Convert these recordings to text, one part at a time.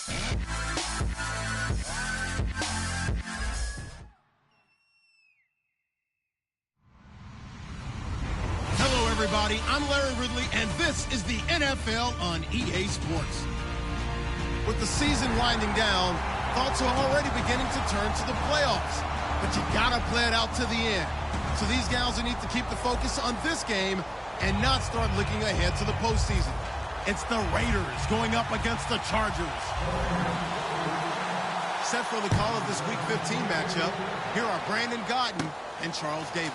Hello, everybody. I'm Larry Ridley, and this is the NFL on EA Sports. With the season winding down, thoughts are already beginning to turn to the playoffs. But you gotta play it out to the end. So these guys need to keep the focus on this game and not start looking ahead to the postseason. It's the Raiders going up against the Chargers. Set for the call of this Week 15 matchup, here are Brandon Gaudin and Charles Davis.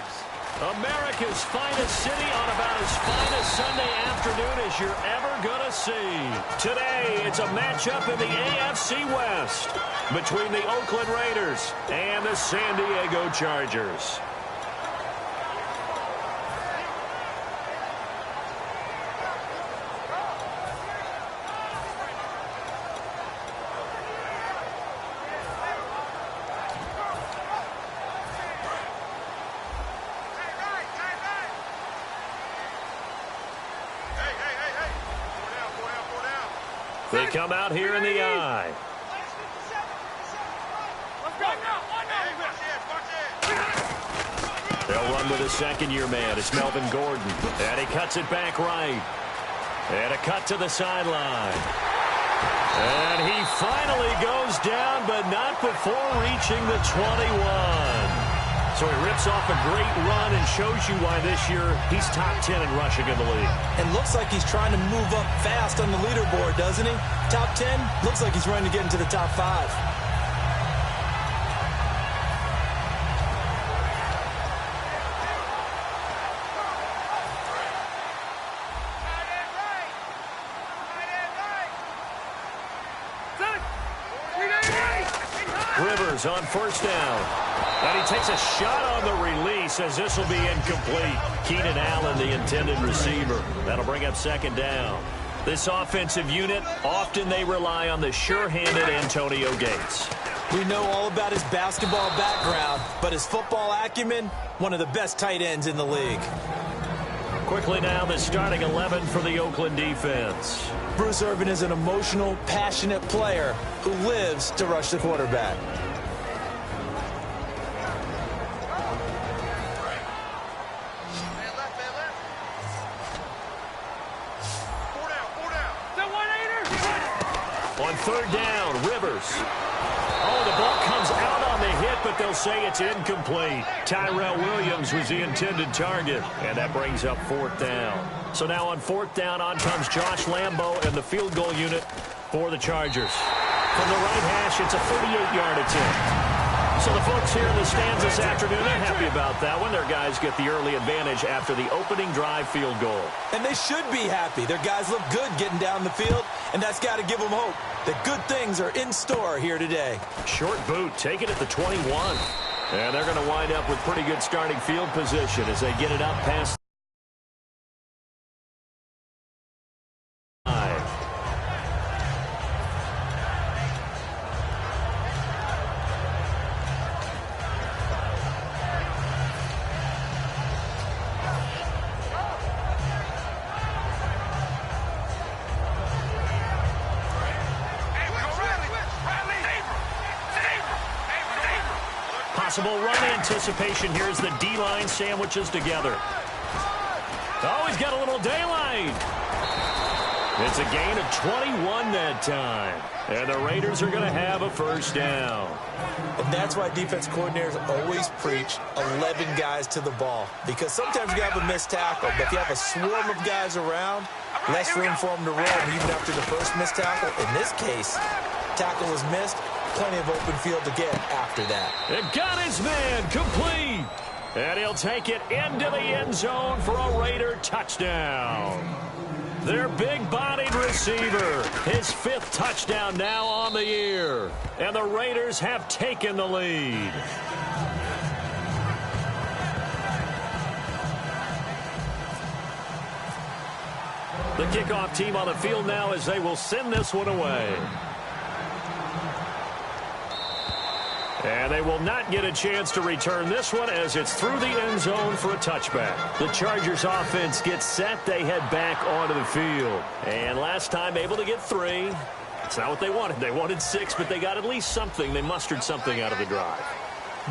America's finest city on about as fine a Sunday afternoon as you're ever going to see. Today, it's a matchup in the AFC West between the Oakland Raiders and the San Diego Chargers. They come out here in the eye. They'll run with a second-year man. It's Melvin Gordon. And he cuts it back right. And a cut to the sideline. And he finally goes down, but not before reaching the 21. So he rips off a great run and shows you why this year he's top 10 in rushing in the league. And looks like he's trying to move up fast on the leaderboard, doesn't he? Top 10, looks like he's running to get into the top 5. Rivers on first down. And he takes a shot on the release as this will be incomplete. Keenan Allen, the intended receiver. That'll bring up second down. This offensive unit, often they rely on the sure-handed Antonio Gates. We know all about his basketball background, but his football acumen, one of the best tight ends in the league. Quickly now, the starting 11 for the Oakland defense. Bruce Irvin is an emotional, passionate player who lives to rush the quarterback. On third down, Rivers. Oh, the ball comes out on the hit, but they'll say it's incomplete. Tyrell Williams was the intended target, and that brings up fourth down. So now on fourth down, on comes Josh Lambo and the field goal unit for the Chargers. From the right hash, it's a 38-yard attempt. So the folks here in the stands this afternoon are happy about that one. Their guys get the early advantage after the opening drive field goal. And they should be happy. Their guys look good getting down the field, and that's got to give them hope that good things are in store here today. Short boot, take it at the 21. And they're going to wind up with pretty good starting field position as they get it up past possible run anticipation. Here's the D-line sandwiches together. Oh, he's got a little daylight. It's a gain of 21 that time. And the Raiders are going to have a first down. And that's why defense coordinators always preach 11 guys to the ball. Because sometimes you have a missed tackle, but if you have a swarm of guys around, less room for them to run even after the first missed tackle. In this case, tackle is missed. Plenty of open field to get after that. And got his man complete. And he'll take it into the end zone for a Raider touchdown. Their big-bodied receiver, his 5th touchdown now on the year. And the Raiders have taken the lead. The kickoff team on the field now as they will send this one away. And they will not get a chance to return this one as it's through the end zone for a touchback. The Chargers offense gets set. They head back onto the field. And last time able to get 3. That's not what they wanted. They wanted 6, but they got at least something. They mustered something out of the drive.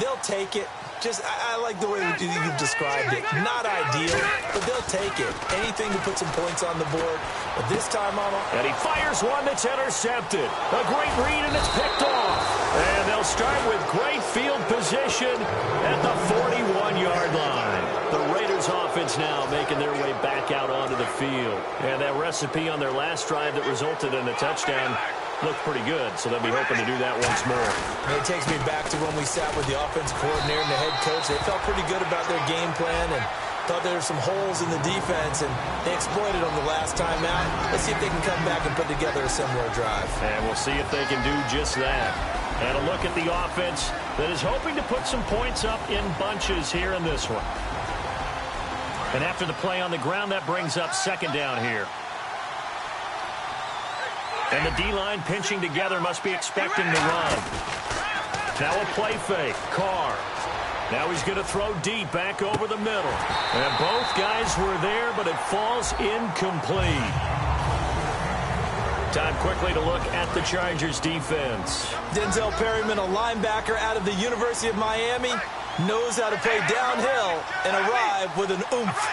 They'll take it. I like the way you've described it. Not ideal, but they'll take it. Anything to put some points on the board. But this time, and he fires one that's intercepted. A great read, and it's picked off. And they'll start with great field position at the 41-yard line. The Raiders offense now making their way back out onto the field. And that recipe on their last drive that resulted in a touchdown looked pretty good, so they'll be hoping to do that once more. It takes me back to when we sat with the offense coordinator and the head coach. They felt pretty good about their game plan and thought there were some holes in the defense, and they exploited them the last time out. Let's see if they can come back and put together a similar drive. And we'll see if they can do just that. And a look at the offense that is hoping to put some points up in bunches here in this one. And after the play on the ground, that brings up second down here. And the D-line pinching together, must be expecting the run. Now a play fake. Carr. Now he's going to throw deep back over the middle. And both guys were there, but it falls incomplete. Time quickly to look at the Chargers defense. Denzel Perryman, a linebacker out of the University of Miami, knows how to play downhill and arrive with an oomph.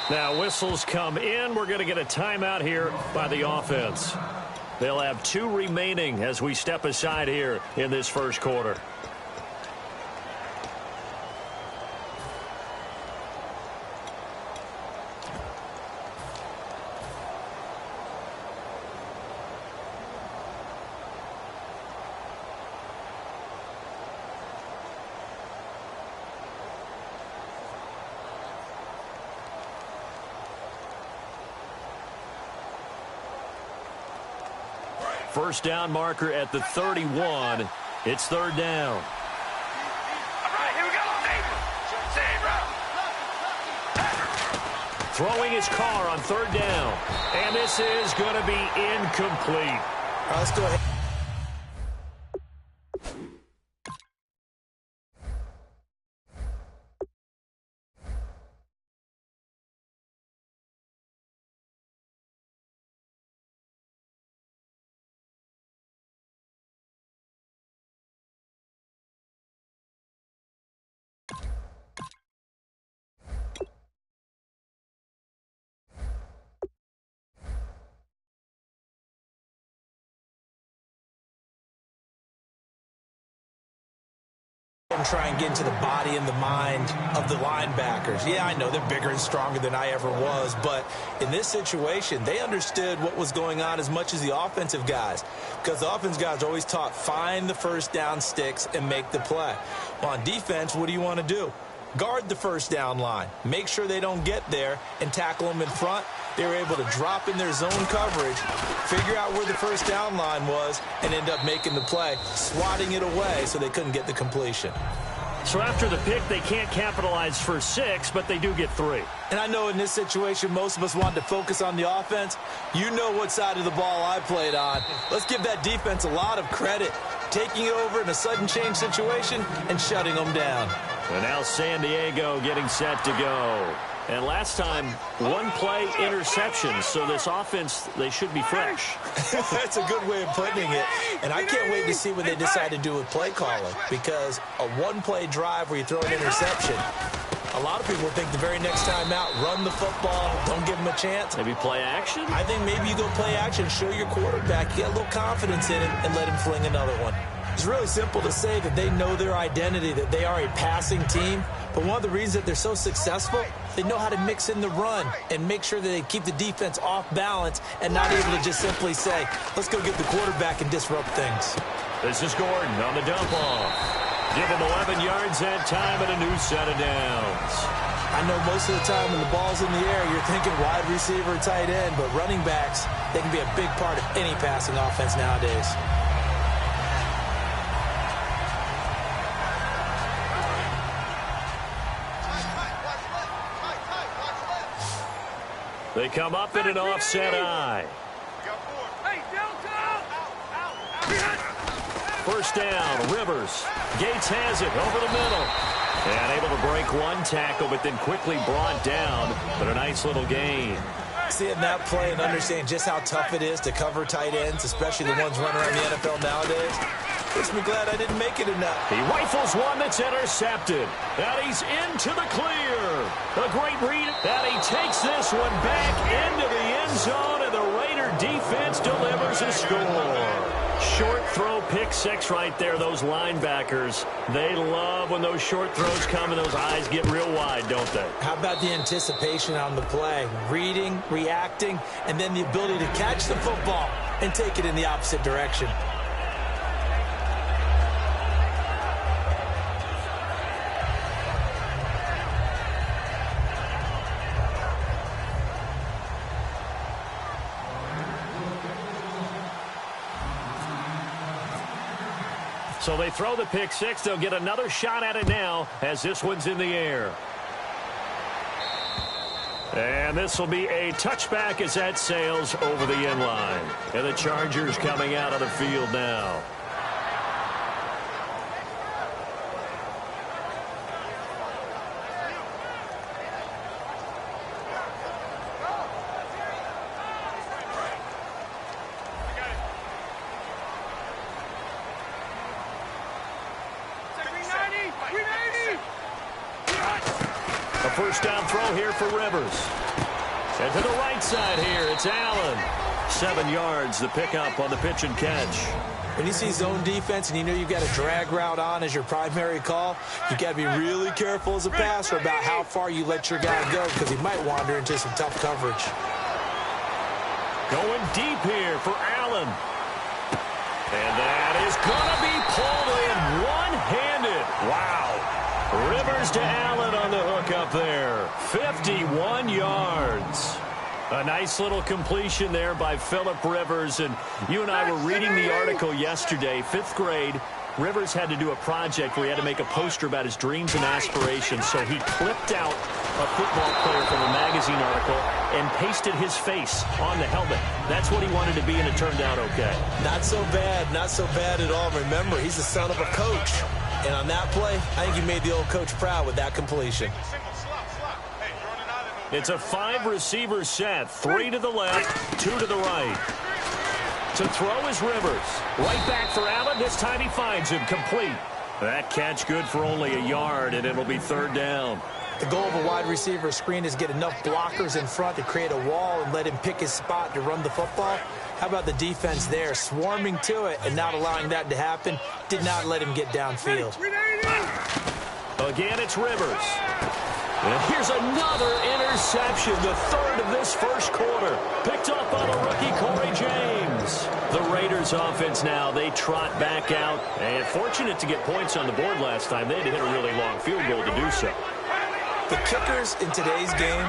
Now whistles come in. We're going to get a timeout here by the offense. They'll have 2 remaining as we step aside here in this first quarter. First down marker at the 31. It's third down. All right, here we go. Throwing his car on third down. And this is going to be incomplete. Let's go ahead. And try and get into the body and the mind of the linebackers. Yeah, I know they're bigger and stronger than I ever was, but in this situation, they understood what was going on as much as the offensive guys, because the offensive guys are always taught, find the first down sticks and make the play. Well, on defense, what do you want to do? Guard the first down line. Make sure they don't get there and tackle them in front. They were able to drop in their zone coverage, figure out where the first down line was, and end up making the play, swatting it away so they couldn't get the completion. So after the pick, they can't capitalize for 6, but they do get 3. And I know in this situation, most of us wanted to focus on the offense. You know what side of the ball I played on. Let's give that defense a lot of credit, taking it over in a sudden change situation and shutting them down. And now San Diego getting set to go. And last time, 1 play interception, so this offense, they should be fresh. That's a good way of putting it. And I can't wait to see what they decide to do with play calling, because a 1-play drive where you throw an interception, a lot of people think the very next time out, run the football, don't give them a chance. Maybe play action? I think maybe you go play action, show your quarterback, you get a little confidence in him, and let him fling another one. It's really simple to say that they know their identity, that they are a passing team. But one of the reasons that they're so successful, they know how to mix in the run and make sure that they keep the defense off balance and not able to just simply say, let's go get the quarterback and disrupt things. This is Gordon on the dump off. Give him 11 yards that time and a new set of downs. I know most of the time when the ball's in the air, you're thinking wide receiver, tight end, but running backs, they can be a big part of any passing offense nowadays. They come up in an offset eye. First down, Rivers. Gates has it over the middle. And able to break one tackle, but then quickly brought down. But a nice little gain. Seeing that play and understanding just how tough it is to cover tight ends, especially the ones running around the NFL nowadays, makes me glad I didn't make it enough. He rifles one that's intercepted. And he's into the clear. A great read. And he takes this one back into the end zone, and the Raider defense delivers a score. Short throw, pick six right there. Those linebackers, they love when those short throws come and those eyes get real wide, don't they? How about the anticipation on the play? Reading, reacting, and then the ability to catch the football and take it in the opposite direction. So they throw the pick six. They'll get another shot at it now as this one's in the air. And this will be a touchback as that sails over the end line. And the Chargers coming out of the field now. First down throw here for Rivers. And to the right side here, it's Allen. 7 yards, the pickup on the pitch and catch. When you see zone defense and you know you've got a drag route on as your primary call, you got to be really careful as a passer about how far you let your guy go because he might wander into some tough coverage. Going deep here for Allen. And that is going to be pulled in one-handed. Wow. Rivers to Allen on the hook up there. 51 yards. A nice little completion there by Phillip Rivers. And you and I were reading the article yesterday. 5th grade, Rivers had to do a project where he had to make a poster about his dreams and aspirations. So he clipped out a football player from a magazine article and pasted his face on the helmet. That's what he wanted to be, and it turned out okay. Not so bad. Not so bad at all. Remember, he's the son of a coach. And on that play, I think you made the old coach proud with that completion. It's a 5-receiver set. 3 to the left, 2 to the right. To throw is Rivers. Right back for Allen. This time he finds him complete. That catch good for only a yard, and it'll be 3rd down. The goal of a wide receiver screen is get enough blockers in front to create a wall and let him pick his spot to run the football. How about the defense there, swarming to it and not allowing that to happen? Did not let him get downfield. Again, it's Rivers. And here's another interception, the 3rd of this first quarter. Picked up on a rookie, Corey James. The Raiders offense now, they trot back out. And fortunate to get points on the board last time. They had to hit a really long field goal to do so. The kickers in today's game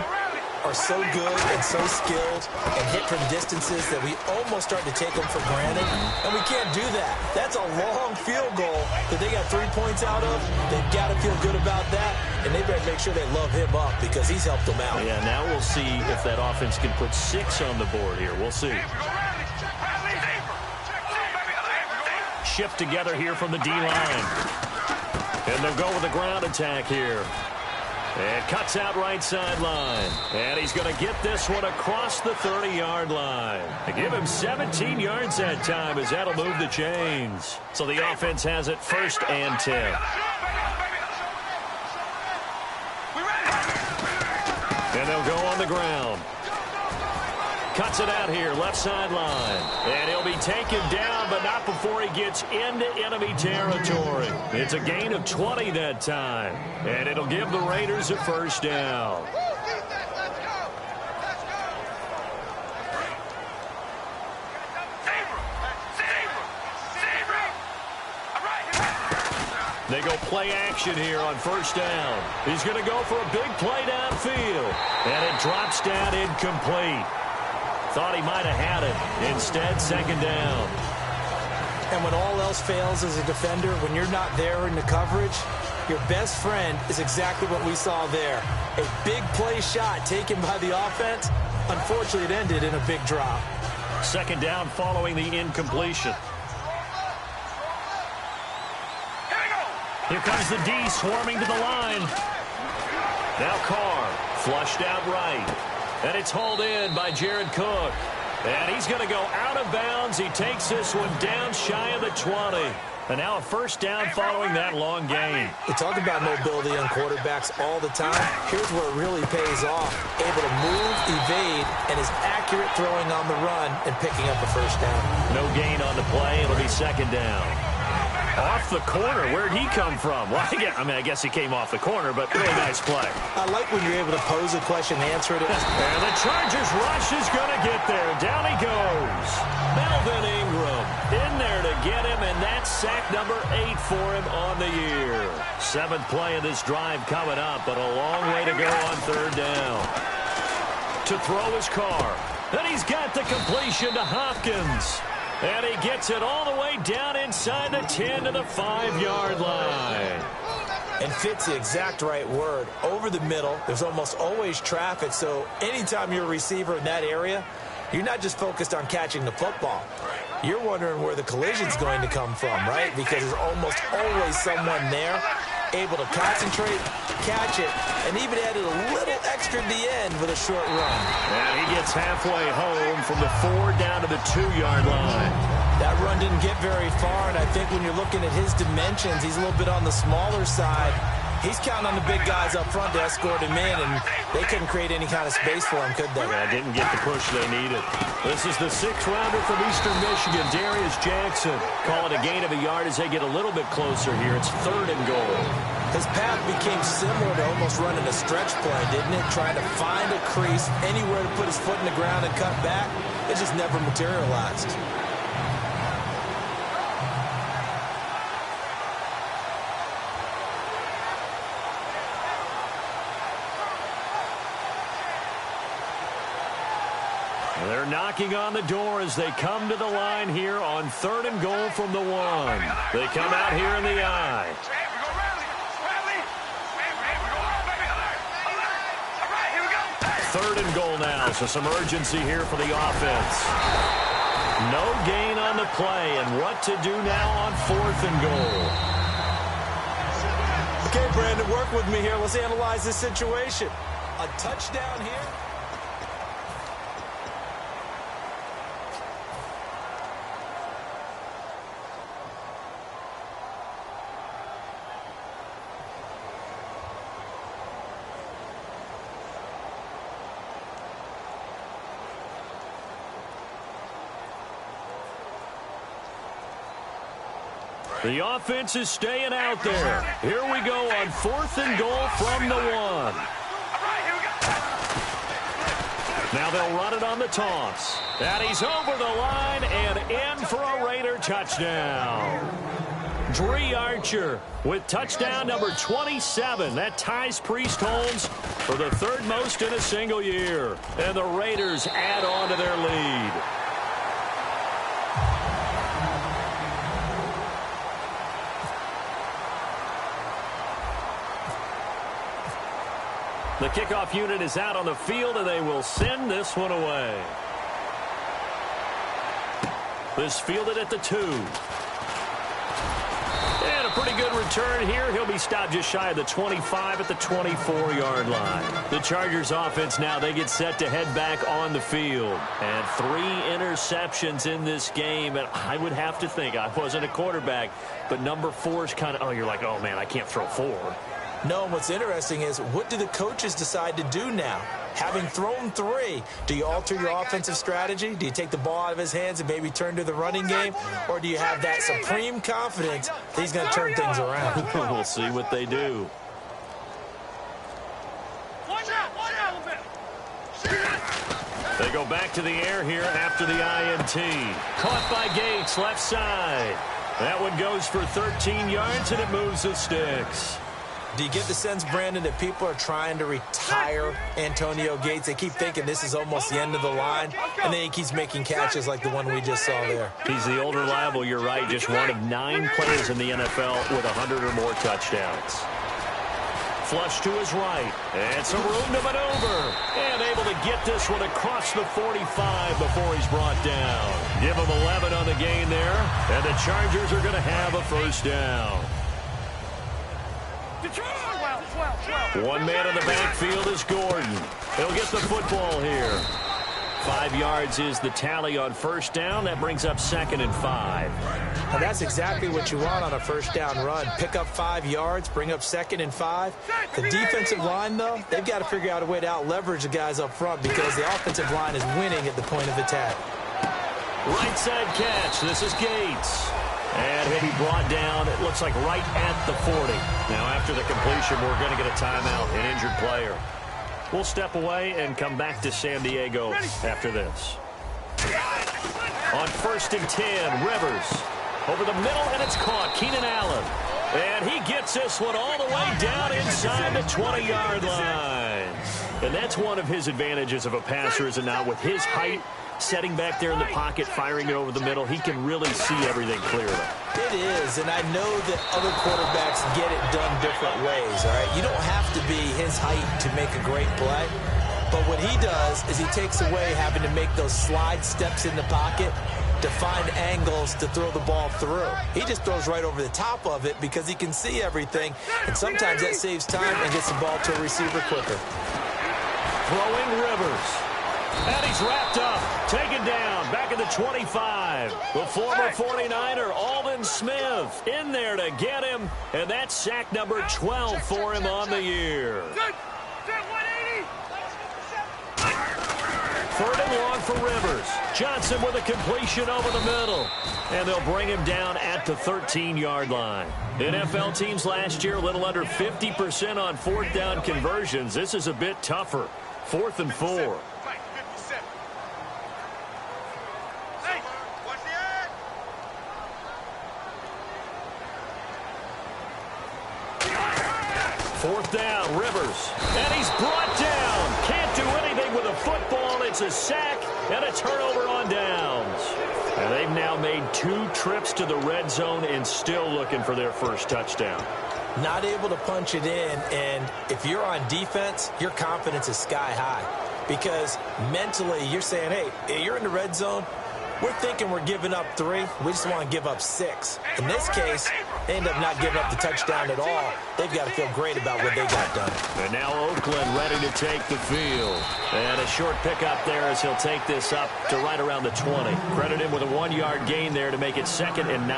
are so good and so skilled and hit from distances that we almost start to take them for granted, and we can't do that. That's a long field goal that they got 3 points out of. They've got to feel good about that, and they better make sure they love him up because he's helped them out. Yeah, now we'll see if that offense can put 6 on the board here. We'll see. Shift together here from the D-line. And they'll go with a ground attack here. And cuts out right sideline. And he's going to get this one across the 30-yard line. They give him 17 yards that time as that'll move the chains. So the offense has it 1st and 10. And they'll go on the ground. Cuts it out here, left sideline. And he'll be taken down, but not before he gets into enemy territory. It's a gain of 20 that time. And it'll give the Raiders a 1st down. They go play action here on 1st down. He's going to go for a big play downfield. And it drops down incomplete. Thought he might have had it. Instead, 2nd down. And when all else fails as a defender, when you're not there in the coverage, your best friend is exactly what we saw there. A big play shot taken by the offense. Unfortunately, it ended in a big drop. 2nd down following the incompletion. Here comes the D swarming to the line. Now Carr, flushed out right. And it's hauled in by Jared Cook. And he's going to go out of bounds. He takes this one down shy of the 20. And now a first down following that long gain. We talk about mobility on quarterbacks all the time. Here's where it really pays off. Able to move, evade, and is accurate throwing on the run and picking up a first down. No gain on the play. It'll be second down. Off the corner. Where'd he come from? Well, I guess he came off the corner, but really nice play. I like when you're able to pose a question and answer it. And the Chargers rush is going to get there. Down he goes. Melvin Ingram in there to get him, and that's sack number 8 for him on the year. 7th play of this drive coming up, but a long way to go on third down. To throw his Carr. And he's got the completion to Hopkins. And he gets it all the way down inside the 10 to the 5-yard line. And fits the exact right word. Over the middle, there's almost always traffic, so anytime you're a receiver in that area, you're not just focused on catching the football. You're wondering where the collision's going to come from, right? Because there's almost always someone there able to concentrate, catch it, and even added a little extra at the end with a short run. And he gets halfway home from the 4 down to the 2-yard line. That run didn't get very far, and I think when you're looking at his dimensions, he's a little bit on the smaller side. He's counting on the big guys up front to escort him in, and they couldn't create any kind of space for him, could they? Yeah, didn't get the push they needed. This is the 6th-rounder from Eastern Michigan, Darius Jackson. Call it a gain of a yard as they get a little bit closer here. It's 3rd and goal. His path became similar to almost running a stretch play, didn't it? Trying to find a crease, anywhere to put his foot in the ground and cut back. It just never materialized. They're knocking on the door as they come to the line here on 3rd and goal from the 1. They come out here in the I. 3rd and goal now, so some urgency here for the offense. No gain on the play, and what to do now on 4th and goal. Okay, Brandon, work with me here. Let's analyze this situation. A touchdown here. The offense is staying out there. Here we go on 4th and goal from the 1. Now they'll run it on the toss. And he's over the line and in for a Raider touchdown. Dree Archer with touchdown number 27. That ties Priest Holmes for the 3rd most in a single year. And the Raiders add on to their lead. The kickoff unit is out on the field, and they will send this one away. This fielded at the 2. And a pretty good return here. He'll be stopped just shy of the 25 at the 24-yard line. The Chargers offense now, they get set to head back on the field. And 3 interceptions in this game. And I would have to think, I wasn't a quarterback, but number 4 is kind of, you're like, oh, man, I can't throw 4. No, what's interesting is, what do the coaches decide to do now? Having thrown 3, do you alter your offensive strategy? Do you take the ball out of his hands and maybe turn to the running game? Or do you have that supreme confidence that he's going to turn things around? We'll see what they do. They go back to the air here after the INT. Caught by Gates, left side. That one goes for 13 yards, and it moves the sticks. Do you get the sense, Brandon, that people are trying to retire Antonio Gates? They keep thinking this is almost the end of the line, and then he keeps making catches like the one we just saw there. He's the old reliable, you're right, just one of 9 players in the NFL with 100 or more touchdowns. Flush to his right, and some room to maneuver, and able to get this one across the 45 before he's brought down. Give him 11 on the gain there, and the Chargers are going to have a first down. One man in the backfield is Gordon. He'll get the football here. 5 yards is the tally on first down. That brings up 2nd and 5. Now that's exactly what you want on a first down run. Pick up 5 yards, bring up 2nd and 5. The defensive line, though, they've got to figure out a way to out-leverage the guys up front because the offensive line is winning at the point of attack. Right side catch. This is Gates. And he'll be brought down, it looks like right at the 40. Now after the completion, we're going to get a timeout, an injured player. We'll step away and come back to San Diego after this. On 1st and 10, Rivers. Over the middle, and it's caught. Keenan Allen. And he gets this one all the way down inside the 20-yard line. And that's one of his advantages of a passer, is it not? With his height, setting back there in the pocket, firing it over the middle, he can really see everything clearly. It is, and I know that other quarterbacks get it done different ways, all right? You don't have to be his height to make a great play, but what he does is he takes away having to make those slide steps in the pocket to find angles to throw the ball through. He just throws right over the top of it because he can see everything, and sometimes that saves time and gets the ball to a receiver quicker. Throwing Rivers. And he's wrapped up, taken down, back at the 25. The former 49er, Aldon Smith, in there to get him. And that's sack number 12 for him on the year. 3rd and long for Rivers. Johnson with a completion over the middle. And they'll bring him down at the 13-yard line. NFL teams last year, a little under 50% on 4th down conversions. This is a bit tougher. 4th and 4. Fourth down, Rivers. And he's brought down. Can't do anything with a football. It's a sack and a turnover on downs. And they've now made 2 trips to the red zone and still looking for their first touchdown. Not able to punch it in, and if you're on defense, your confidence is sky high. Because mentally, you're saying, hey, you're in the red zone. We're thinking we're giving up 3. We just want to give up 6. In this case, they end up not giving up the touchdown at all. They've got to feel great about what they got done. And now Oakland ready to take the field. And a short pickup there as he'll take this up to right around the 20. Credit him with a 1-yard gain there to make it 2nd and 9.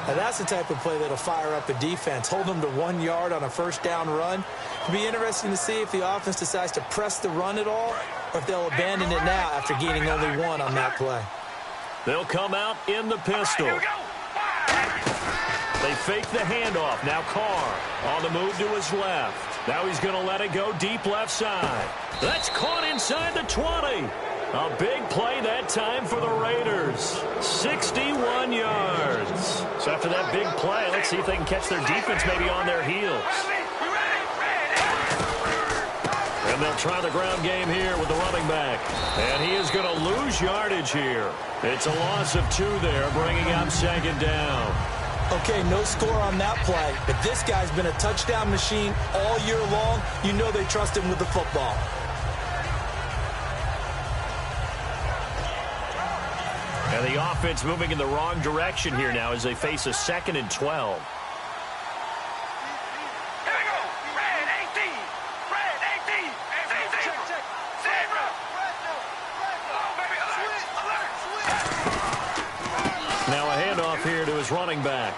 Now that's the type of play that'll fire up a defense. Hold them to 1 yard on a first down run. It'll be interesting to see if the offense decides to press the run at all or if they'll abandon it now after gaining only 1 on that play. They'll come out in the pistol. They fake the handoff. Now Carr on the move to his left. Now he's going to let it go deep left side. That's caught inside the 20. A big play that time for the Raiders. 61 yards. So after that big play, let's see if they can catch their defense maybe on their heels. And they'll try the ground game here with the running back. And he is going to lose yardage here. It's a loss of 2 there, bringing up 2nd down. Okay, no score on that play, but this guy's been a touchdown machine all year long. You know they trust him with the football. And the offense moving in the wrong direction here now as they face a 2nd and 12. Now a handoff here to his running back.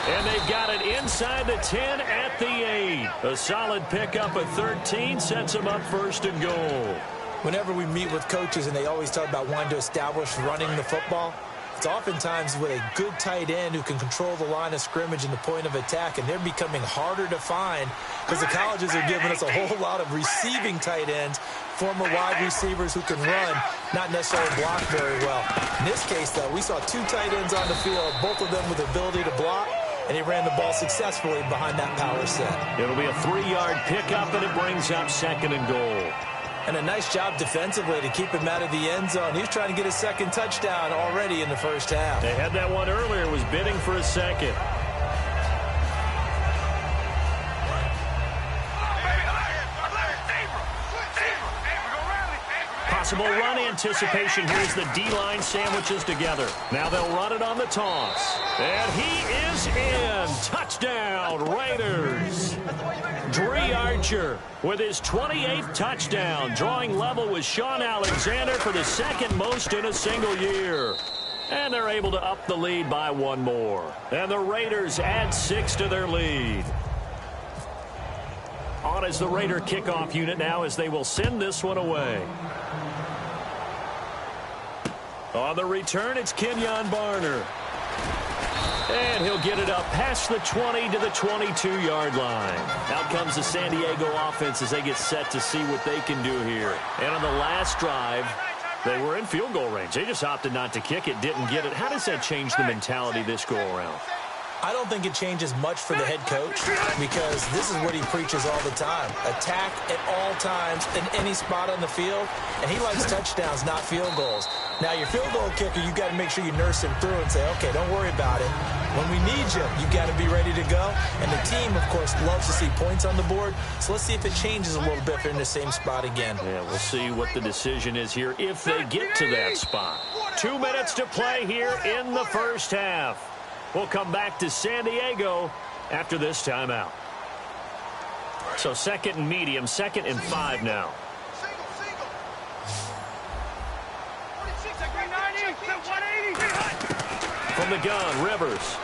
And they've got it inside the 10 at the 8. A solid pickup at 13 sets them up 1st and goal. Whenever we meet with coaches and they always talk about wanting to establish running the football, it's oftentimes with a good tight end who can control the line of scrimmage and the point of attack, and they're becoming harder to find because the colleges are giving us a whole lot of receiving tight ends, former wide receivers who can run, not necessarily block very well. In this case, though, we saw 2 tight ends on the field, both of them with the ability to block, and he ran the ball successfully behind that power set. It'll be a 3-yard pickup, and it brings up 2nd and goal. And a nice job defensively to keep him out of the end zone. He was trying to get his 2nd touchdown already in the first half. They had that one earlier, was bidding for a 2nd. Possible run anticipation. Here's the D-line sandwiches together. Now they'll run it on the toss. And he is in. Touchdown, Raiders. Dree Archer with his 28th touchdown, drawing level with Sean Alexander for the second most in a single year. And they're able to up the lead by one more. And the Raiders add 6 to their lead. On as the Raider kickoff unit now as they will send this one away. On the return, it's Kenyon Barner. And he'll get it up past the 20 to the 22-yard line. Out comes the San Diego offense as they get set to see what they can do here. And on the last drive, they were in field goal range. They just opted not to kick it, didn't get it. How does that change the mentality this go-around? I don't think it changes much for the head coach because this is what he preaches all the time. Attack at all times in any spot on the field, and he likes touchdowns, not field goals. Now, your field goal kicker, you've got to make sure you nurse him through and say, okay, don't worry about it. When we need you, you've got to be ready to go. And the team, of course, loves to see points on the board. So let's see if it changes a little bit if they're in the same spot again. Yeah, we'll see what the decision is here if they get to that spot. 2 minutes to play here in the first half. We'll come back to San Diego after this timeout. So 2nd and medium, 2nd and 5 now. From the gun, Rivers.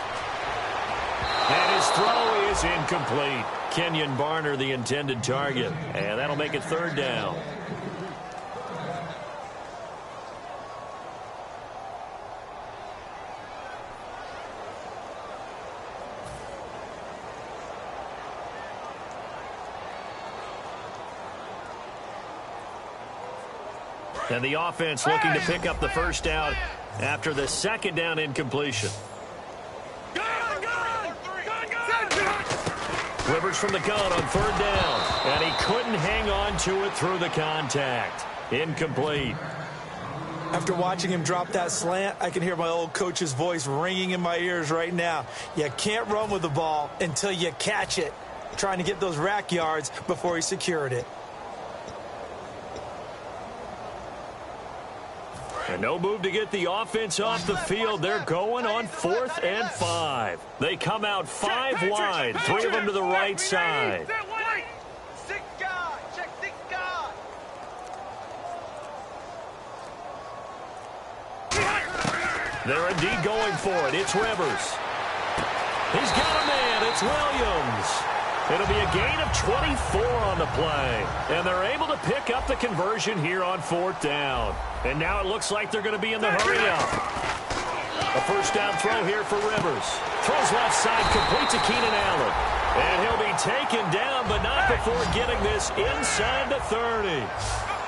And his throw is incomplete. Kenyon Barner, the intended target. And that'll make it 3rd down. And the offense looking to pick up the first down after the 2nd down incompletion. Rivers from the gun on 3rd down. And he couldn't hang on to it through the contact. Incomplete. After watching him drop that slant, I can hear my old coach's voice ringing in my ears right now. You can't run with the ball until you catch it. Trying to get those rack yards before he secured it. And no move to get the offense off the field. They're going on 4th and 5. They come out 5 wide, 3 of them to the right side. They're indeed going for it. It's Rivers. He's got a man. It's Williams. It'll be a gain of 24 on the play. And they're able to pick up the conversion here on 4th down. And now it looks like they're going to be in the hurry-up. A first down throw here for Rivers. Throws left side, complete to Keenan Allen. And he'll be taken down, but not before getting this inside the 30.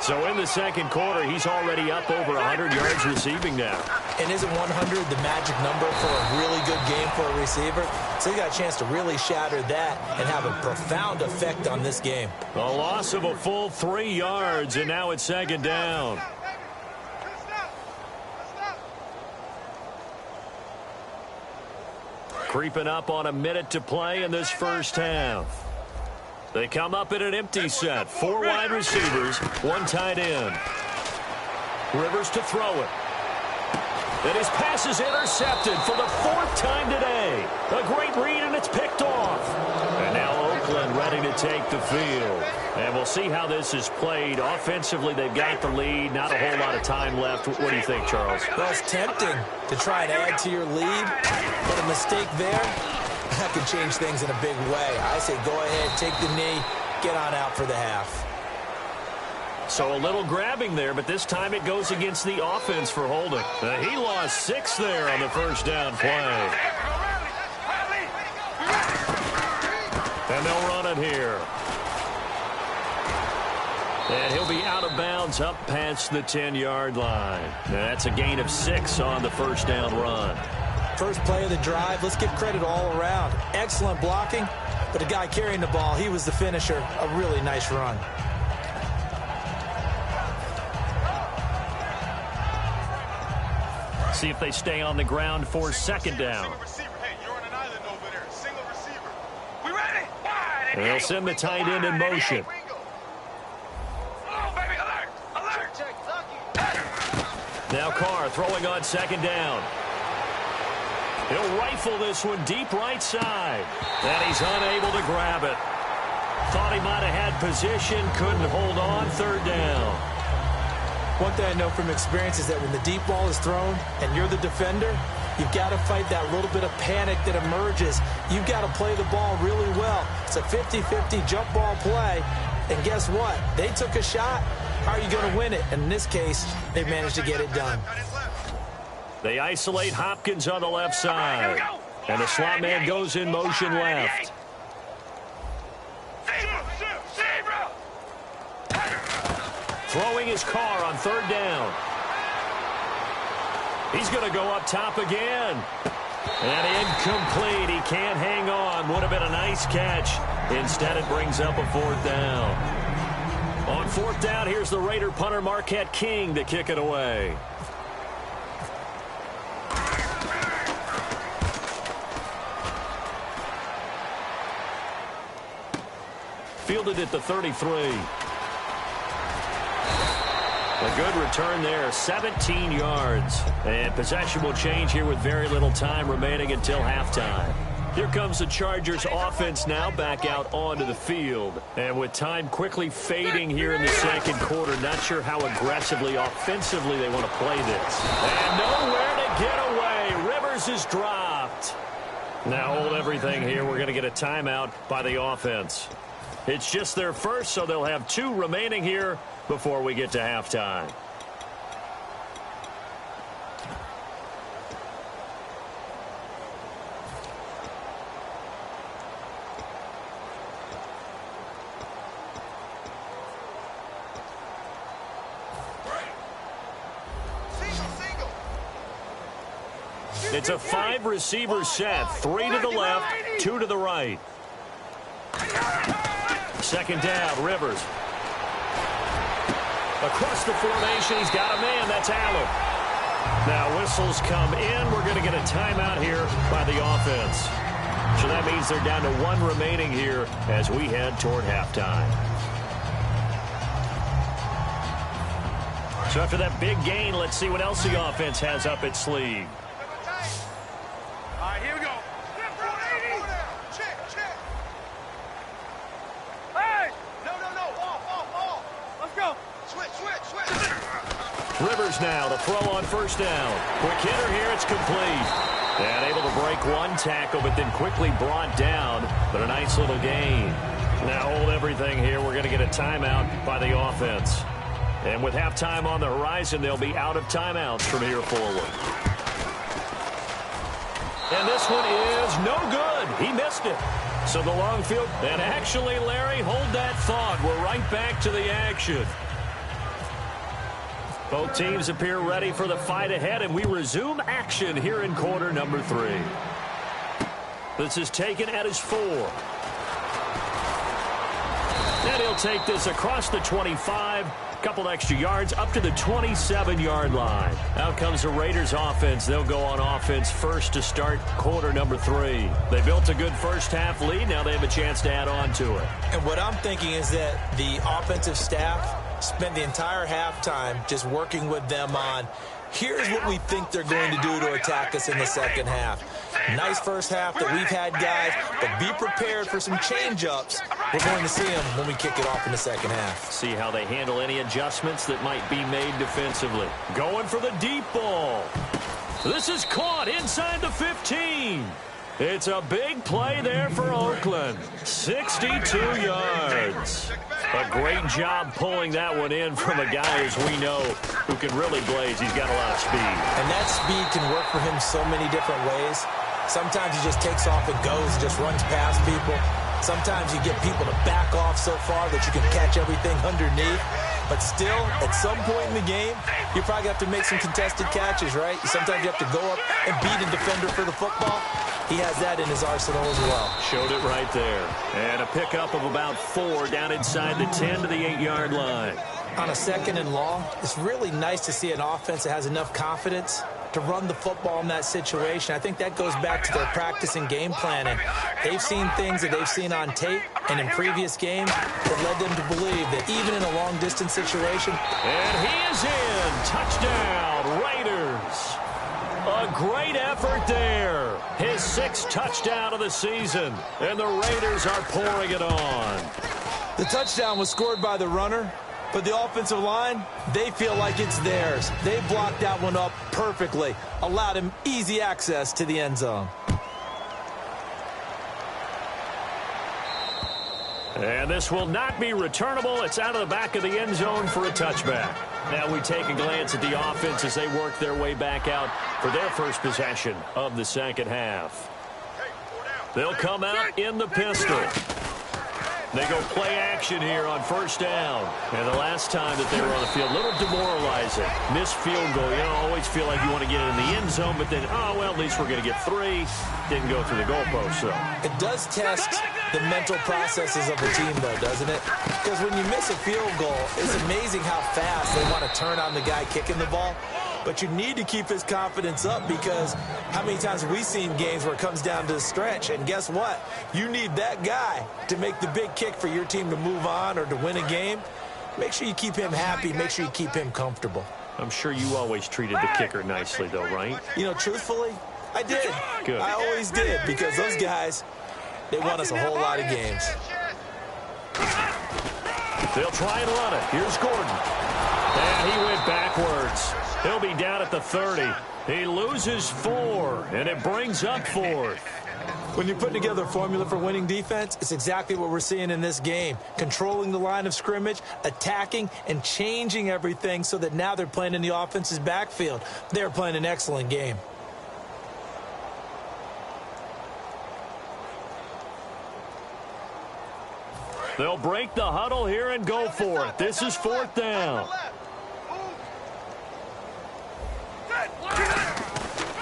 So in the 2nd quarter, he's already up over 100 yards receiving now. And isn't 100 the magic number for a really good game for a receiver? So he got a chance to really shatter that and have a profound effect on this game. A loss of a full 3 yards, and now it's 2nd down. Creeping up on a minute to play in this first half. They come up in an empty set. 4 wide receivers, 1 tight end. Rivers to throw it. And his pass is intercepted for the 4th time today. A great read, and it's picked off. And now Oakland ready to take the field. And we'll see how this is played. Offensively, they've got the lead. Not a whole lot of time left. What do you think, Charles? Well, it's tempting to try and add to your lead, but a mistake there, that could change things in a big way. I say go ahead, take the knee, get on out for the half. So a little grabbing there, but this time it goes against the offense for holding. He lost 6 there on the first down play. And they'll run it here. And he'll be out of bounds up past the 10-yard line. That's a gain of 6 on the first down run. First play of the drive, let's give credit all around. Excellent blocking, but the guy carrying the ball, he was the finisher. A really nice run. See if they stay on the ground for 2nd down. And they'll send the tight end in motion. Now Carr throwing on second down. He'll rifle this one deep right side. And he's unable to grab it. Thought he might have had position, couldn't hold on, third down. One thing I know from experience is that when the deep ball is thrown and you're the defender, you've got to fight that little bit of panic that emerges. You've got to play the ball really well. It's a 50-50 jump ball play. And guess what? They took a shot. How are you going to win it? And in this case, they managed to get it done. They isolate Hopkins on the left side. And the slot man goes in motion left. Throwing his Carr on third down. He's going to go up top again. And incomplete. He can't hang on. Would have been a nice catch. Instead, it brings up a fourth down. On fourth down, here's the Raider punter Marquette King to kick it away. Fielded at the 33. A good return there, 17 yards. And possession will change here with very little time remaining until halftime. Here comes the Chargers offense now back out onto the field. And with time quickly fading here in the second quarter, not sure how aggressively, offensively they want to play this. And nowhere to get away. Rivers is dropped. Now hold everything here. We're going to get a timeout by the offense. It's just their first, so they'll have 2 remaining here before we get to halftime. It's a 5-receiver set, 3 to the left, 2 to the right. Second down, Rivers. Across the formation, he's got a man. That's Allen. Now whistles come in. We're going to get a timeout here by the offense. So that means they're down to 1 remaining here as we head toward halftime. So after that big gain, let's see what else the offense has up its sleeve. All right, here we go. Hey! No. Off. Let's go. Switch. Rivers now to throw on first down. Quick hitter here, it's complete. And able to break 1 tackle, but then quickly brought down. But a nice little gain. Now hold everything here. We're going to get a timeout by the offense. And with halftime on the horizon, they'll be out of timeouts from here forward. And this one is no good. He missed it. So the long field. And actually, Larry, hold that thought. We're right back to the action. Both teams appear ready for the fight ahead, and we resume action here in quarter number 3. This is taken at his 4. And he'll take this across the 25. Couple extra yards up to the 27-yard line. Out comes the Raiders offense. They'll go on offense first to start quarter number 3. They built a good first half lead. Now they have a chance to add on to it. And what I'm thinking is that the offensive staff spent the entire halftime just working with them on, here's what we think they're going to do to attack us in the second half. Nice first half that we've had, guys, but be prepared for some change-ups. We're going to see them when we kick it off in the second half. See how they handle any adjustments that might be made defensively. Going for the deep ball. This is caught inside the 15. It's a big play there for Oakland. 62 yards. A great job pulling that one in from a guy, as we know, who can really blaze. He's got a lot of speed. And that speed can work for him so many different ways. Sometimes he just takes off and goes, just runs past people. Sometimes you get people to back off so far that you can catch everything underneath. But still, at some point in the game, you probably have to make some contested catches, right? Sometimes you have to go up and beat a defender for the football. He has that in his arsenal as well. Showed it right there. And a pickup of about 4 down inside the 10 to the 8-yard line. On a second and long, it's really nice to see an offense that has enough confidence to run the football in that situation. I think that goes back to their practice and game planning. They've seen things that they've seen on tape and in previous games that led them to believe that even in a long-distance situation. And he is in. Touchdown, A great effort there. His 6th touchdown of the season. And the Raiders are pouring it on. The touchdown was scored by the runner, but the offensive line, they feel like it's theirs. They blocked that one up perfectly, allowed him easy access to the end zone. And this will not be returnable. It's out of the back of the end zone for a touchback. Now we take a glance at the offense as they work their way back out for their first possession of the second half. They'll come out in the pistol. They go play action here on first down. And the last time that they were on the field, a little demoralizing. Missed field goal. You know, always feel like you want to get it in the end zone, but then, oh, well, at least we're going to get 3. Didn't go through the goalpost, so. It does test the mental processes of the team, though, doesn't it? Because when you miss a field goal, it's amazing how fast they want to turn on the guy kicking the ball. But you need to keep his confidence up, because how many times have we seen games where it comes down to the stretch? And guess what? You need that guy to make the big kick for your team to move on or to win a game. Make sure you keep him happy. Make sure you keep him comfortable. I'm sure you always treated the kicker nicely, though, right? You know, truthfully, I did. Good. I always did, because those guys, they won us a whole lot of games. They'll try and run it. Here's Gordon. And he went backwards. He'll be down at the 30. He loses 4, and it brings up 4th. When you put together a formula for winning defense, it's exactly what we're seeing in this game. Controlling the line of scrimmage, attacking, and changing everything so that now they're playing in the offense's backfield. They're playing an excellent game. They'll break the huddle here and go for it. This is 4th down.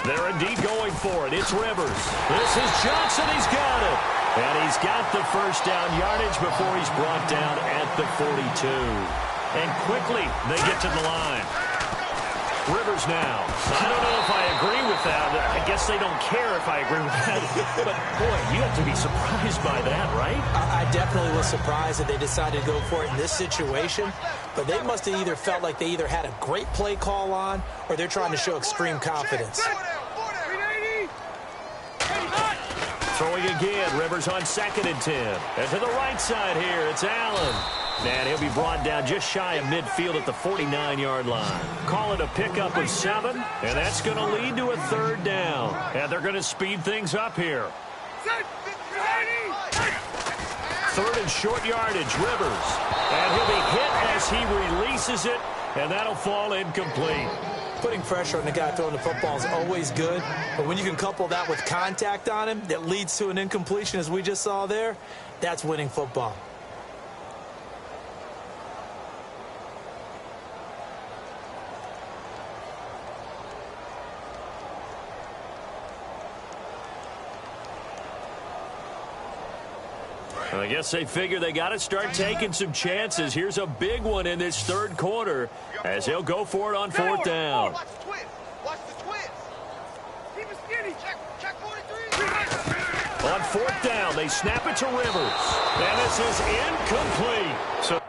They're indeed going for it. It's Rivers. This is Johnson. He's got it. And he's got the first down yardage before he's brought down at the 42. And quickly, they get to the line. Rivers now. I don't know if I agree with that. I guess they don't care if I agree with that. But, boy, you have to be surprised by that, right? I definitely was surprised that they decided to go for it in this situation. But they must have either felt like they either had a great play call on or they're trying to show extreme confidence. Throwing again. Rivers on 2nd and 10. And to the right side here, it's Allen. And he'll be brought down just shy of midfield at the 49-yard line. Call it a pickup of 7, and that's going to lead to a 3rd down. And they're going to speed things up here. 3rd and short yardage, Rivers. And he'll be hit as he releases it, and that'll fall incomplete. Putting pressure on the guy throwing the football is always good, but when you can couple that with contact on him that leads to an incompletion, as we just saw there, that's winning football. I guess they figure they got to start taking some chances. Here's a big one in this 3rd quarter as he'll go for it on 4th down. Watch the twist. Watch the twist. Keep it skinny. Check 43. On 4th down, they snap it to Rivers. And this is incomplete. So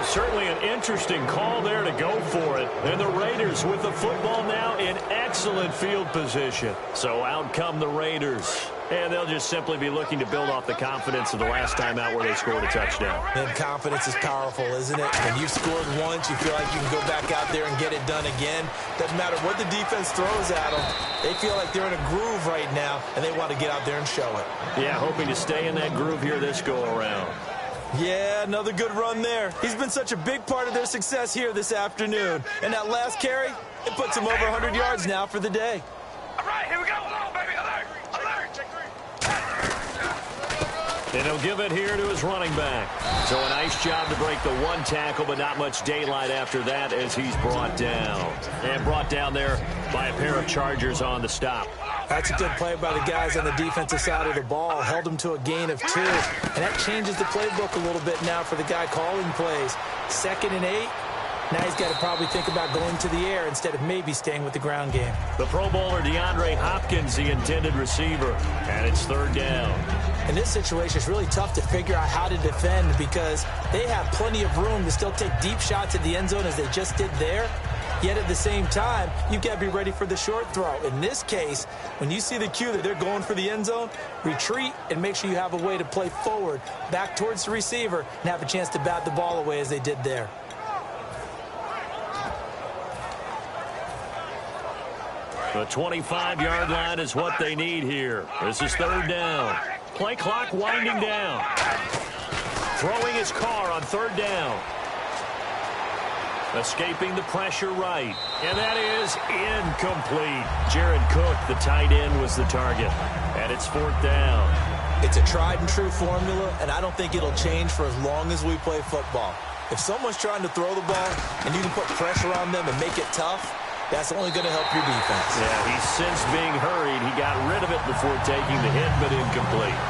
certainly an interesting call there to go for it. And the Raiders with the football now in excellent field position. So out come the Raiders. And they'll just simply be looking to build off the confidence of the last time out where they scored a touchdown. And confidence is powerful, isn't it? When you've scored once, you feel like you can go back out there and get it done again. Doesn't matter what the defense throws at them. They feel like they're in a groove right now, and they want to get out there and show it. Yeah, hoping to stay in that groove here this go-around. Yeah, another good run there. He's been such a big part of their success here this afternoon. And that last carry, it puts him over 100 yards now for the day. All right, here we go. Alert, baby, alert. Alert. And he'll give it here to his running back. So a nice job to break the one tackle, but not much daylight after that as he's brought down. And brought down there by a pair of Chargers on the stop. That's a good play by the guys on the defensive side of the ball. Held them to a gain of 2. And that changes the playbook a little bit now for the guy calling plays. 2nd and 8. Now he's got to probably think about going to the air instead of maybe staying with the ground game. The Pro Bowler DeAndre Hopkins, the intended receiver, and it's 3rd down. In this situation, it's really tough to figure out how to defend because they have plenty of room to still take deep shots at the end zone as they just did there. Yet at the same time, you've got to be ready for the short throw. In this case, when you see the cue that they're going for the end zone, retreat and make sure you have a way to play forward, back towards the receiver, and have a chance to bat the ball away as they did there. The 25-yard line is what they need here. This is 3rd down. Play clock winding down. Throwing his car on 3rd down. Escaping the pressure right. And that is incomplete. Jared Cook, the tight end, was the target. And it's 4th down. It's a tried and true formula, and I don't think it'll change for as long as we play football. If someone's trying to throw the ball and you can put pressure on them and make it tough, that's only going to help your defense. Yeah, he's since being hurried. He got rid of it before taking the hit, but incomplete.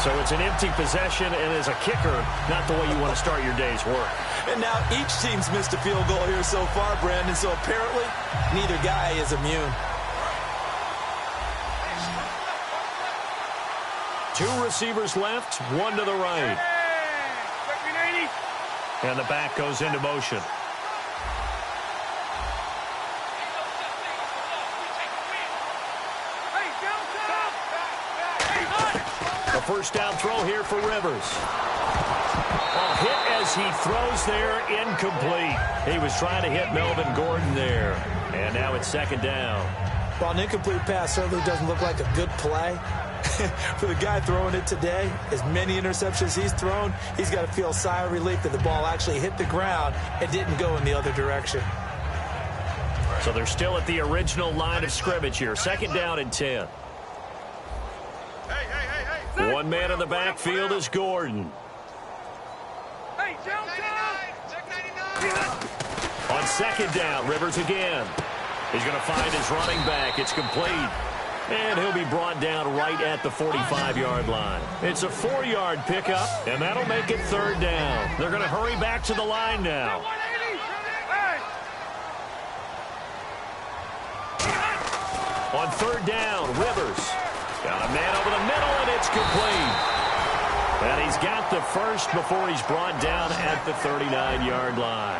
So it's an empty possession, and as a kicker, not the way you want to start your day's work. And now each team's missed a field goal here so far, Brandon, so apparently neither guy is immune. 2 receivers left, 1 to the right. And the back goes into motion. A 1st down throw here for Rivers. A hit as he throws there, incomplete. He was trying to hit Melvin Gordon there. And now it's 2nd down. Well, an incomplete pass certainly doesn't look like a good play. For the guy throwing it today, as many interceptions he's thrown, he's got to feel a sigh of relief that the ball actually hit the ground and didn't go in the other direction. So they're still at the original line of scrimmage here. 2nd down and 10. One man in the backfield is Gordon. On 2nd down, Rivers again. He's going to find his running back. It's complete. And he'll be brought down right at the 45-yard line. It's a 4-yard pickup, and that'll make it 3rd down. They're going to hurry back to the line now. On 3rd down, Rivers. Got a man over the middle, and it's complete. And he's got the first before he's brought down at the 39-yard line.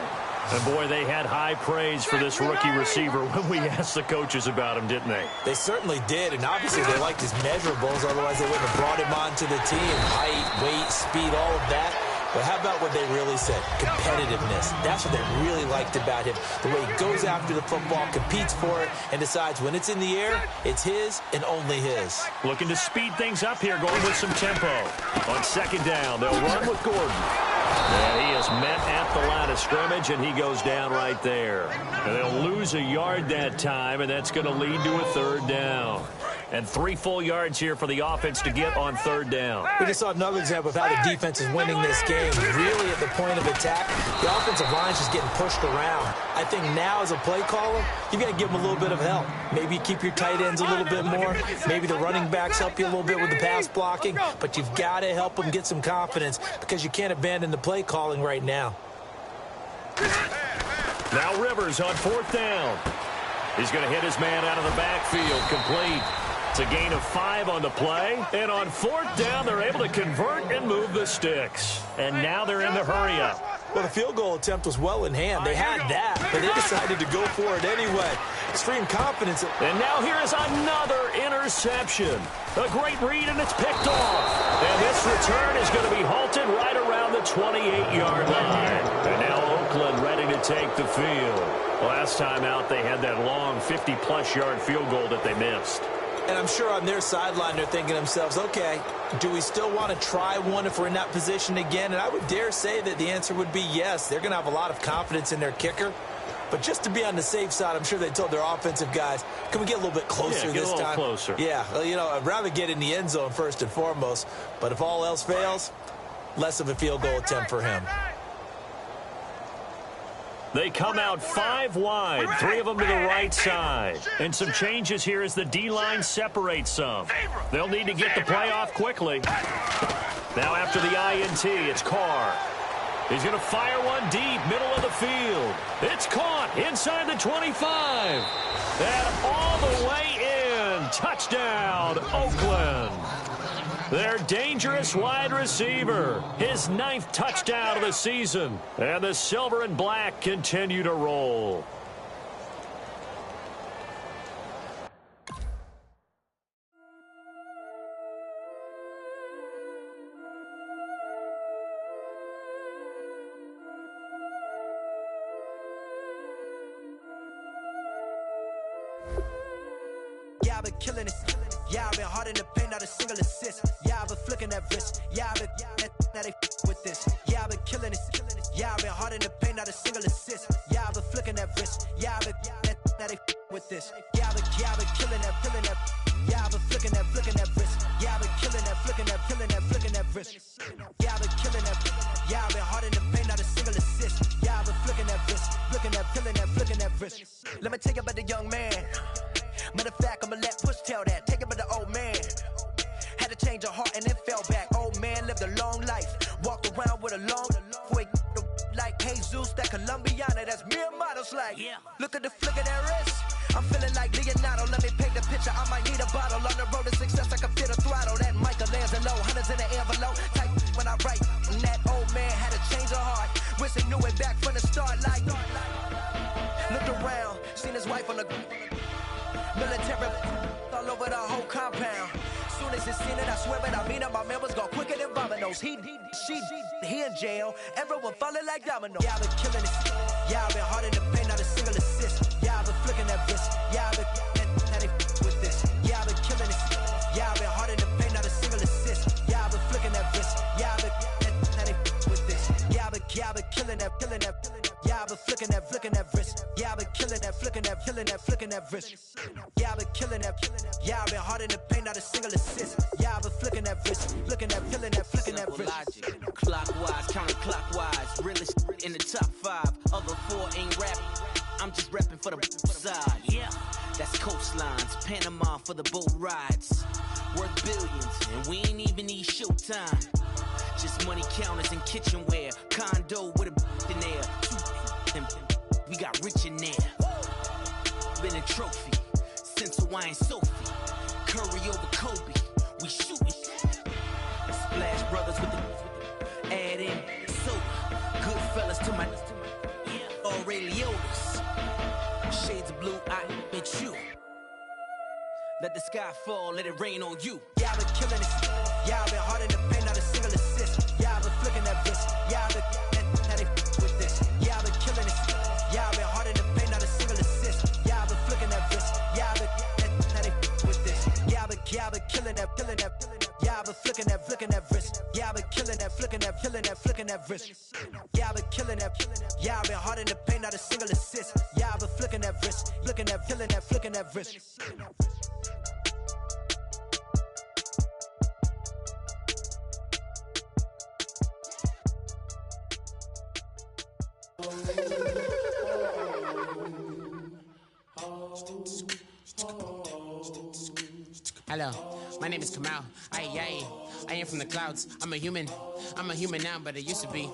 And, boy, they had high praise for this rookie receiver when we asked the coaches about him, didn't they? They certainly did, and obviously they liked his measurables. Otherwise, they wouldn't have brought him onto the team. Height, weight, speed, all of that. But how about what they really said? Competitiveness. That's what they really liked about him. The way he goes after the football, competes for it, and decides when it's in the air, it's his and only his. Looking to speed things up here, going with some tempo. On 2nd down, they'll run with Gordon. And he is met at the line of scrimmage, and he goes down right there. And they'll lose a yard that time, and that's going to lead to a 3rd down. And 3 full yards here for the offense to get on 3rd down. We just saw another example of how the defense is winning this game. Really at the point of attack, the offensive line's just getting pushed around. I think now as a play caller, you've got to give them a little bit of help. Maybe you keep your tight ends a little bit more. Maybe the running backs help you a little bit with the pass blocking. But you've got to help them get some confidence because you can't abandon the play calling right now. Now Rivers on 4th down. He's going to hit his man out of the backfield, complete. It's a gain of 5 on the play. And on 4th down, they're able to convert and move the sticks. And now they're in the hurry-up. Well, the field goal attempt was well in hand. They had that, but they decided to go for it anyway. Extreme confidence. And now here is another interception. A great read, and it's picked off. And this return is going to be halted right around the 28-yard line. And now Oakland ready to take the field. Last time out, they had that long 50-plus yard field goal that they missed. And I'm sure on their sideline they're thinking to themselves, okay, do we still want to try one if we're in that position again? And I would dare say that the answer would be yes. They're going to have a lot of confidence in their kicker. But just to be on the safe side, I'm sure they told their offensive guys, can we get a little bit closer this time? Closer. Yeah, I'd rather get in the end zone first and foremost. But if all else fails, less of a field goal attempt for him. They come out 5 wide, 3 of them to the right side. And some changes here as the D-line separates some. They'll need to get the play off quickly. Now after the INT, it's Carr. He's going to fire one deep, middle of the field. It's caught inside the 25. And all the way in. Touchdown, Oakland. Their dangerous wide receiver. His 9th touchdown of the season. And the silver and black continue to roll. Yeah, I've been killing it. Yeah, I've been hard in the paint, not a single assist. Yeah, I've been flicking that wrist. Yeah, I've been now they with this. Yeah, I've been killing it. Yeah, I've been hard in the paint, not a single assist. Yeah, I've been flicking that wrist. Yeah, I've been now they with this. Yeah, I've been killing that. Yeah, I've been flicking that wrist. Yeah, I've been killing that, flicking that wrist. Yeah, I've been killing that. Yeah, I've been hard in the paint, not a single assist. Yeah, I've been flicking that wrist, flicking that wrist. Let me tell you about the young man. Matter of fact, I'ma let Push tell that. Take it about the old man. Had to change her heart and then fell back. Old man lived a long life. Walked around with a long way like Jesus, that Colombiana. That's mere models like. Yeah. Look at the flick of that wrist. I'm feeling like Leonardo. Let me paint the picture. I might need a bottle. On the road to success, I can fit a throttle. That Michelangelo, hundreds in the envelope. Type when I write. And that old man had to change her heart. Wish he knew it back from the start. Like, looked around, seen his wife on the military all over the whole compound. Soon as he seen it, I swear it, I mean it. My man was gone quicker than dominoes. He in jail. Everyone falling like dominoes. Yeah, I've been killing it. Yeah, I've been hard in the paint, not a single assist. Yeah, I've been flicking that wrist. Yeah, I've been now they with this. Yeah, I've been killing it. Yeah, I've been hard in the paint, not a single assist. Yeah, I've been flicking that wrist. Yeah, I've been now they with this. Yeah, I've been killing that. Yeah, I've been flicking that wrist. Yeah, I've been killing that, flicking that wrist. Yeah, I've been killing that. Yeah, I've been hard in the paint, not a single assist. Yeah, I've been flicking that wrist, flicking that wrist. Logic, clockwise, counterclockwise, realest in the top 5. Other 4 ain't rapping. I'm just repping for the side. Yeah, that's coastlines, Panama for the boat rides. Worth billions, and we ain't even need showtime. Just money counters and kitchenware. Condo with a in there. We got rich in there. Been a trophy since Hawaiian Sophie. Curry over Kobe. We shooting. Splash Brothers with the add in soda. Good fellas to my Aureliotas. Shades of blue, I bet you. Let the sky fall, let it rain on you. Yeah, I've been killing it. Yeah, I've been hard in the paint, not a single assist. Yeah, I've been flicking that wrist. Yeah, I've been now they with this. Yeah, I've been killing it. Yeah, I've been hard in the paint, not a single assist. Yeah, I've been flicking that wrist. Yeah, I've been now they with this. Yeah, I've been killing that. Yeah, I've been flicking that wrist. Yeah, I've been killing that, flicking that wrist. Yeah, I've been killing that. Yeah, I've been hard in the paint, not a single assist. Yeah, I've been flicking that wrist, flicking that wrist. Hello, my name is Kamal. I am from the clouds. I'm a human now, but I used to be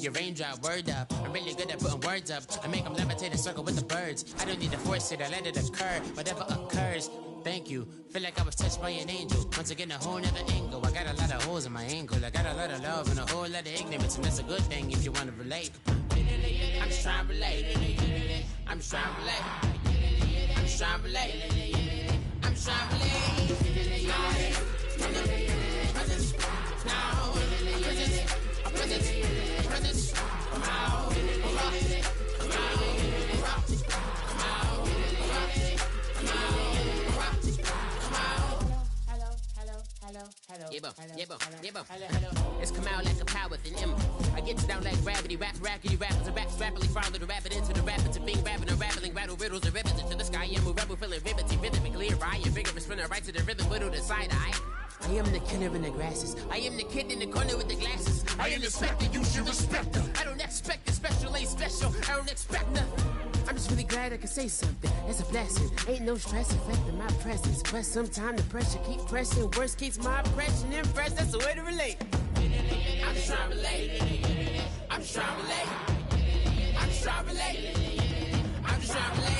a raindrop. Word up, I'm really good at putting words up. I make them levitate and circle with the birds. I don't need to force it, I let it occur. Whatever occurs, thank you. Feel like I was touched by an angel. Once again, a whole nother angle. I got a lot of holes in my ankle. I got a lot of love and a whole lot of ignorance, and that's a good thing if you want to relate. I'm just trying to relate. I'm just trying to relate. I'm just trying to relate. I'm just trying to relate. It's come out like a power within him. I I get you down like gravity, rap, rackety, rappers, and raps rapidly follow the rabbit into the rapid to being rapping and rattling, rattle riddles and ribbons into the sky. I'm a rebel, feeling rhythmically right and vigorous, spinning right to the rhythm, widow to side eye. I am the killer in the grasses. I am the kid in the corner with the glasses. I am the specter, you should respect her. I don't expect it, special ain't special. I don't expect nothing. I'm just really glad I can say something. It's a blessing. Ain't no stress affecting my presence. But sometimes the pressure keep pressing. Worst keeps my impression impressed. That's the way to relate. I'm just trying to relate. I'm just trying to relate. I'm just trying to relate. I'm just trying to relate.